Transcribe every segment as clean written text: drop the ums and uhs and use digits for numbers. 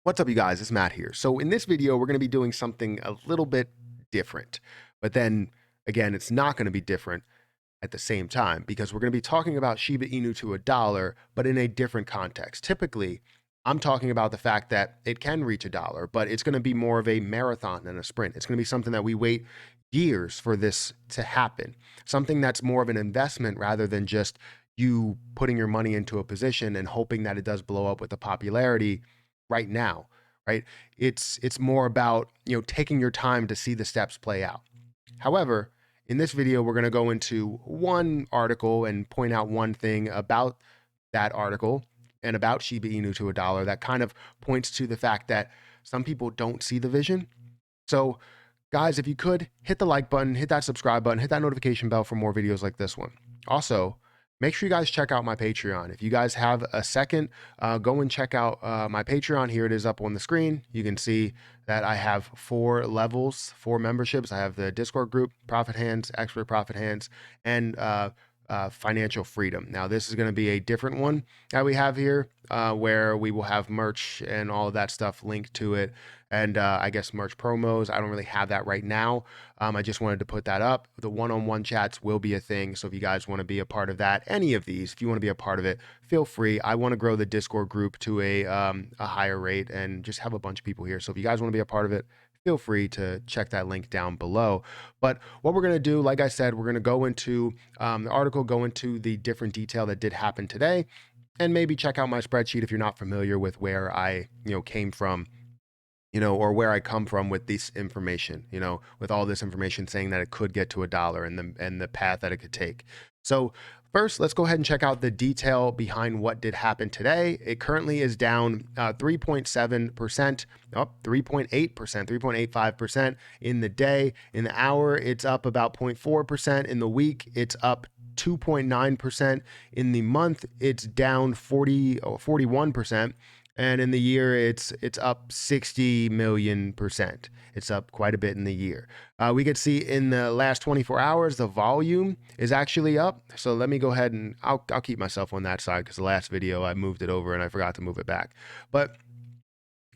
What's up, you guys? It's Matt here. So in this video, we're going to be doing something a little bit different, but then again, it's not going to be different at the same time because we're going to be talking about Shiba Inu to a dollar, but in a different context. Typically, I'm talking about the fact that it can reach a dollar, but it's going to be more of a marathon than a sprint. It's going to be something that we wait years for this to happen, something that's more of an investment rather than just you putting your money into a position and hoping that it does blow up with the popularity right now, right? It's more about, taking your time to see the steps play out. However, in this video, we're going to go into one article and point out one thing about that article and about Shiba Inu to a dollar that kind of points to the fact that some people don't see the vision. So guys, if you could hit the like button, hit that subscribe button, hit that notification bell for more videos like this one. Also, make sure you guys check out my Patreon. If you guys have a second, go and check out my Patreon. Here it is up on the screen. You can see that I have 4 levels, 4 memberships. I have the Discord group, Profit Hands, Expert Profit Hands, and Financial Freedom. Now, this is going to be a different one that we have here where we will have merch and all of that stuff linked to it. And I guess merch promos. I don't really have that right now. I just wanted to put that up. The one-on-one chats will be a thing. So if you guys want to be a part of that, any of these, if you want to be a part of it, feel free. I want to grow the Discord group to a higher rate and just have a bunch of people here. So if you guys want to be a part of it, feel free to check that link down below. But what we're going to do, like I said, we're going to go into the article, go into the different detail that did happen today, and maybe check out my spreadsheet if you're not familiar with where I came from, or where I come from with this information, with all this information saying that it could get to a dollar and the path that it could take. So first, let's go ahead and check out the detail behind what did happen today. It currently is down 3.7%, up 3.8%, 3.85% in the day. In the hour, it's up about 0.4%. In the week, it's up 2.9%. In the month, it's down 41%. And in the year, it's up 60 million%. It's up quite a bit in the year. We could see in the last 24 hours, the volume is actually up. So let me go ahead and I'll keep myself on that side because the last video I moved it over and I forgot to move it back. But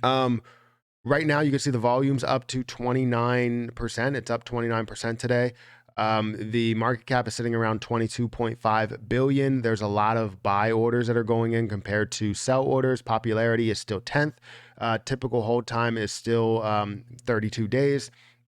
right now, you can see the volume's up to 29%. It's up 29% today. The market cap is sitting around 22.5 billion. There's a lot of buy orders that are going in compared to sell orders. Popularity is still 10th. Typical hold time is still 32 days.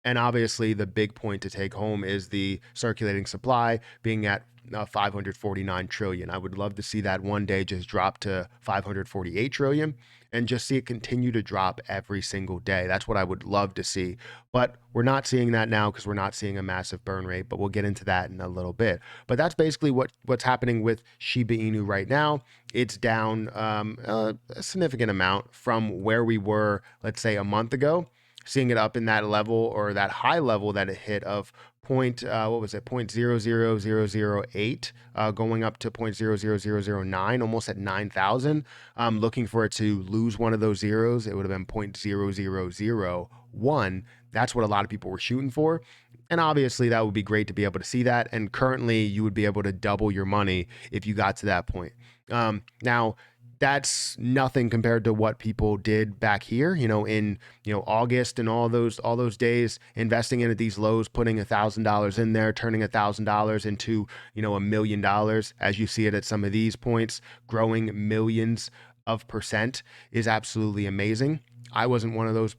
And obviously, the big point to take home is the circulating supply being at 549 trillion. I would love to see that one day just drop to 548 trillion and just see it continue to drop every single day. That's what I would love to see. But we're not seeing that now because we're not seeing a massive burn rate, but we'll get into that in a little bit. But that's basically what's happening with Shiba Inu right now. It's down a significant amount from where we were, let's say, a month ago. Seeing it up in that level or that high level that it hit of point, what was it, 0.00008, going up to 0.00009, almost at 9,000. Looking for it to lose one of those zeros, it would have been 0.0001. That's what a lot of people were shooting for. And obviously that would be great to be able to see that. And currently you would be able to double your money if you got to that point. Now, that's nothing compared to what people did back here, in August and all those days, investing in at these lows, putting $1,000 in there, turning $1,000 into $1 million, as you see it at some of these points, growing millions of percent is absolutely amazing. I wasn't one of those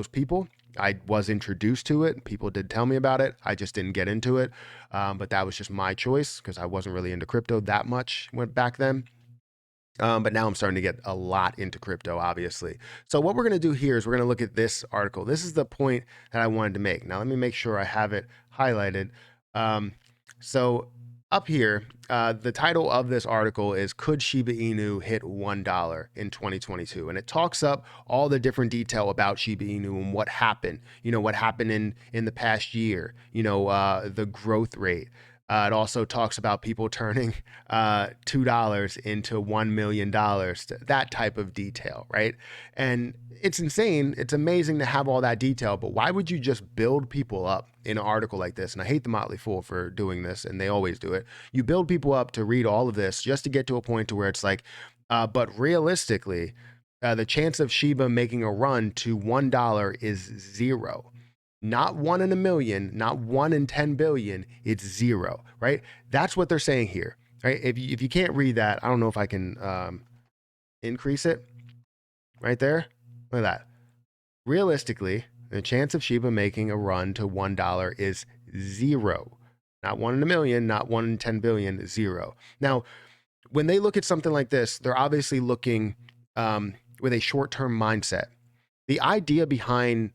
people. I was introduced to it. People did tell me about it. I just didn't get into it, but that was just my choice because I wasn't really into crypto that much back then. But now I'm starting to get a lot into crypto, obviously. So what we're going to do here is we're going to look at this article. This is the point that I wanted to make. Now, let me make sure I have it highlighted. So up here, the title of this article is Could Shiba Inu Hit $1 in 2022? And it talks up all the different detail about Shiba Inu and what happened, what happened in the past year, the growth rate. It also talks about people turning $2 into $1 million, that type of detail, right? And it's insane. It's amazing to have all that detail, but why would you just build people up in an article like this? And I hate the Motley Fool for doing this, and they always do it. You build people up to read all of this just to get to a point to where it's like, but realistically, the chance of Shiba making a run to $1 is 0. Not 1 in a million, not 1 in 10 billion, it's 0, right? That's what they're saying here, right? If you can't read that, I don't know if I can increase it right there. Look at that. Realistically, the chance of Shiba making a run to $1 is 0. Not 1 in a million, not 1 in 10 billion, 0. Now, when they look at something like this, they're obviously looking with a short-term mindset. The idea behind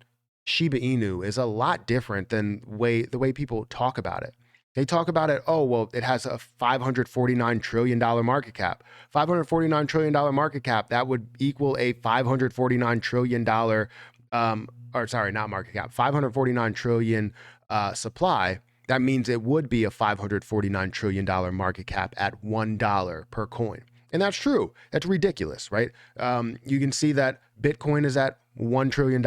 Shiba Inu is a lot different than the way people talk about it. They talk about it, oh, well, it has a $549 trillion market cap. $549 trillion market cap, that would equal a $549 trillion, or sorry, not market cap, 549 trillion supply. That means it would be a $549 trillion market cap at $1 per coin. And that's true. That's ridiculous, right? You can see that Bitcoin is at $1 trillion,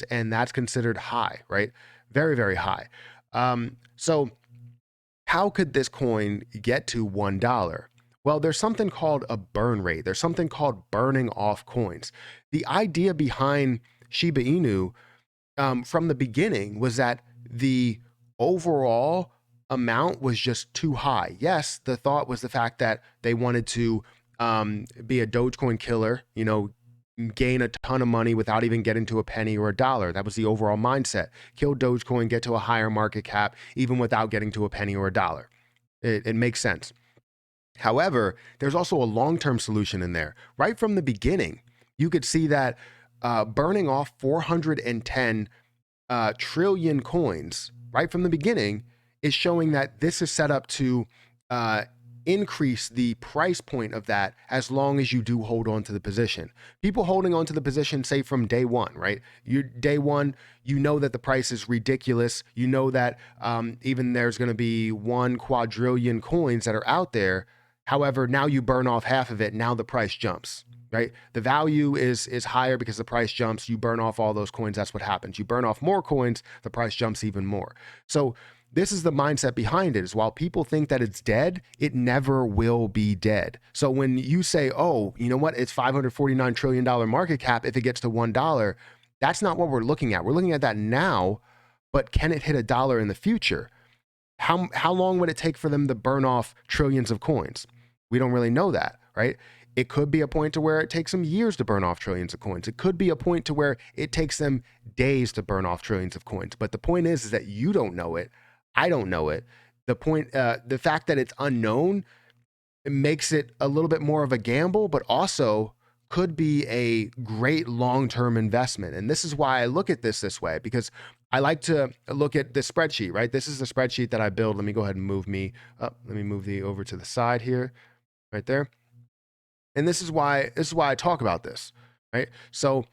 and that's considered high, right? Very, very high. So how could this coin get to $1? Well, there's something called a burn rate. There's something called burning off coins. The idea behind Shiba Inu from the beginning was that the overall amount was just too high. Yes, the thought was the fact that they wanted to be a Dogecoin killer, you know, gain a ton of money without even getting to a penny or a dollar. That was the overall mindset. Kill Dogecoin, get to a higher market cap, even without getting to a penny or a dollar. It makes sense. However, there's also a long-term solution in there. Right from the beginning, you could see that burning off 410 trillion coins right from the beginning is showing that this is set up to increase the price point of that as long as you do hold on to the position. People holding on to the position, say from day one, right? Day one, you know that the price is ridiculous. You know that even there's going to be 1 quadrillion coins that are out there. However, now you burn off half of it. Now the price jumps, right? The value is higher because the price jumps. You burn off all those coins. That's what happens. You burn off more coins, the price jumps even more. So this is the mindset behind it, is while people think that it's dead, it never will be dead. So when you say, oh, you know what, it's $549 trillion market cap if it gets to $1, that's not what we're looking at. We're looking at that now, but can it hit $1 in the future? How long would it take for them to burn off trillions of coins? We don't really know that, right? It could be a point to where it takes them years to burn off trillions of coins. It could be a point to where it takes them days to burn off trillions of coins. But the point is that you don't know it. I don't know it. The fact that it's unknown, it makes it a little bit more of a gamble, but also could be a great long-term investment. And this is why I look at this way, because I like to look at the spreadsheet, right? This is the spreadsheet that I build. Let me go ahead and move me up. Let me move the over to the side here, right there. And this is why I talk about this, right? So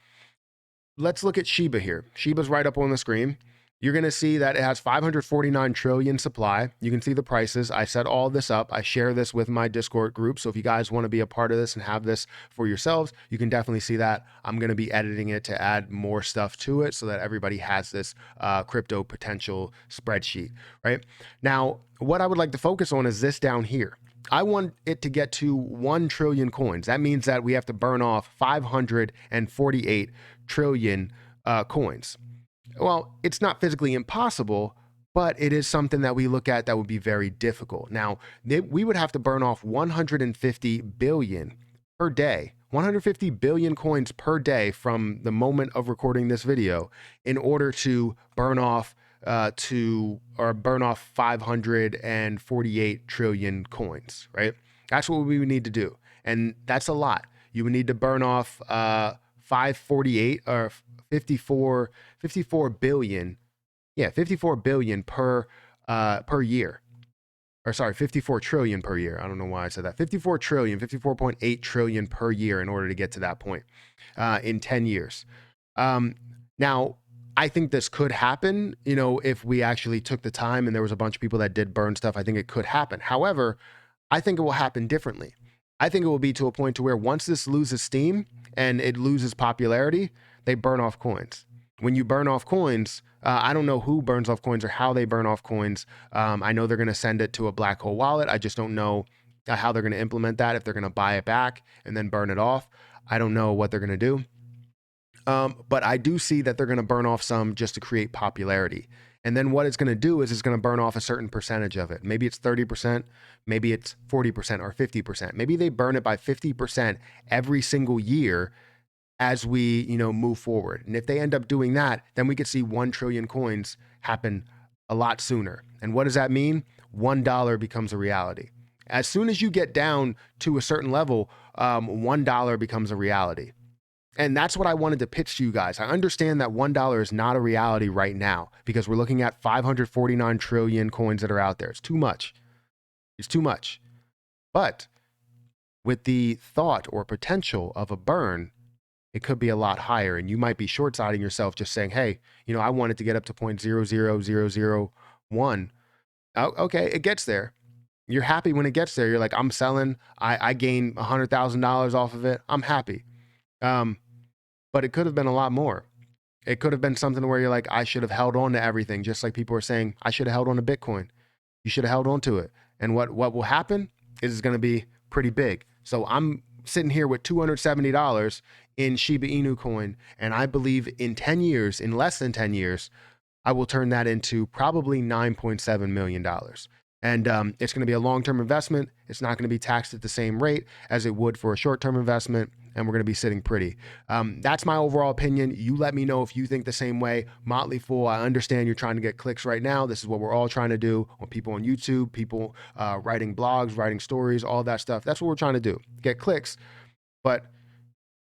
let's look at Shiba here. Shiba's right up on the screen. You're going to see that it has 549 trillion supply. You can see the prices. I set all this up. I share this with my Discord group. So if you guys want to be a part of this and have this for yourselves, you can definitely see that. I'm going to be editing it to add more stuff to it so that everybody has this crypto potential spreadsheet, right? Now, what I would like to focus on is this down here. I want it to get to 1 trillion coins. That means that we have to burn off 548 trillion coins. Well, it's not physically impossible, but it is something that we look at that would be very difficult. Now, we would have to burn off 150 billion per day, 150 billion coins per day from the moment of recording this video in order to burn off 548 trillion coins, right? That's what we would need to do. And that's a lot. You would need to burn off 548 or 54 billion. Yeah, 54 billion per year. Or sorry, 54 trillion per year. I don't know why I said that. 54 trillion, 54.8 trillion per year in order to get to that point in 10 years. Now, I think this could happen, you know, if we actually took the time and there was a bunch of people that did burn stuff. I think it could happen. However, I think it will happen differently. I think it will be to a point to where once this loses steam and it loses popularity, they burn off coins. When you burn off coins, I don't know who burns off coins or how they burn off coins. I know they're going to send it to a black hole wallet. I just don't know how they're going to implement that, if they're going to buy it back and then burn it off. I don't know what they're going to do. But I do see that they're going to burn off some just to create popularity. And then what it's going to do is it's going to burn off a certain percentage of it. Maybe it's 30%, maybe it's 40% or 50%. Maybe they burn it by 50% every single year as we, move forward. And if they end up doing that, then we could see 1 trillion coins happen a lot sooner. And what does that mean? $1 becomes a reality. As soon as you get down to a certain level, $1 becomes a reality. And that's what I wanted to pitch to you guys. I understand that $1 is not a reality right now because we're looking at 549 trillion coins that are out there. It's too much. It's too much. But with the thought or potential of a burn, it could be a lot higher. And you might be short-siding yourself just saying, hey, I want it to get up to 0.00001. Oh, okay, it gets there. You're happy when it gets there. You're like, I'm selling. I gain $100,000 off of it. I'm happy. But it could have been a lot more. It could have been something where you're like, I should have held on to everything. Just like people are saying, I should have held on to Bitcoin. You should have held on to it. And what will happen is it's going to be pretty big. So I'm sitting here with $270 in Shiba Inu coin. And I believe in 10 years, in less than 10 years, I will turn that into probably $9.7 million. And it's going to be a long-term investment. It's not going to be taxed at the same rate as it would for a short-term investment. And we're going to be sitting pretty. That's my overall opinion. You let me know if you think the same way. Motley Fool, I understand you're trying to get clicks right now. This is what we're all trying to do. On people on YouTube, people writing blogs, writing stories, all that stuff. That's what we're trying to do. Get clicks. But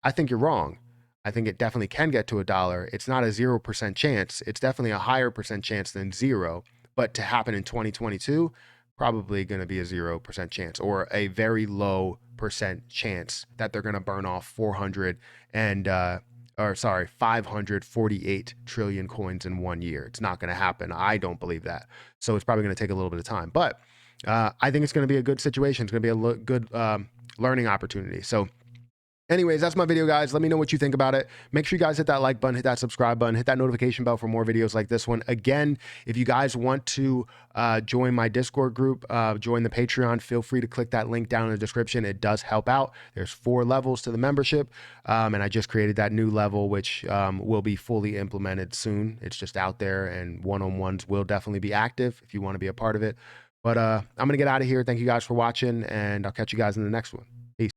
I think you're wrong. I think it definitely can get to $1. It's not a 0% chance. It's definitely a higher percent chance than 0. But to happen in 2022, probably going to be a 0% chance or a very low percent chance that they're going to burn off 548 trillion coins in 1 year. It's not going to happen. I don't believe that. So it's probably going to take a little bit of time. But I think it's going to be a good situation. It's going to be a good learning opportunity. So anyways, that's my video, guys. Let me know what you think about it. Make sure you guys hit that like button, hit that subscribe button, hit that notification bell for more videos like this one. Again, if you guys want to join my Discord group, join the Patreon, feel free to click that link down in the description. It does help out. There's 4 levels to the membership, and I just created that new level, which will be fully implemented soon. It's just out there, and one-on-ones will definitely be active if you want to be a part of it. But I'm going to get out of here. Thank you guys for watching, and I'll catch you guys in the next one.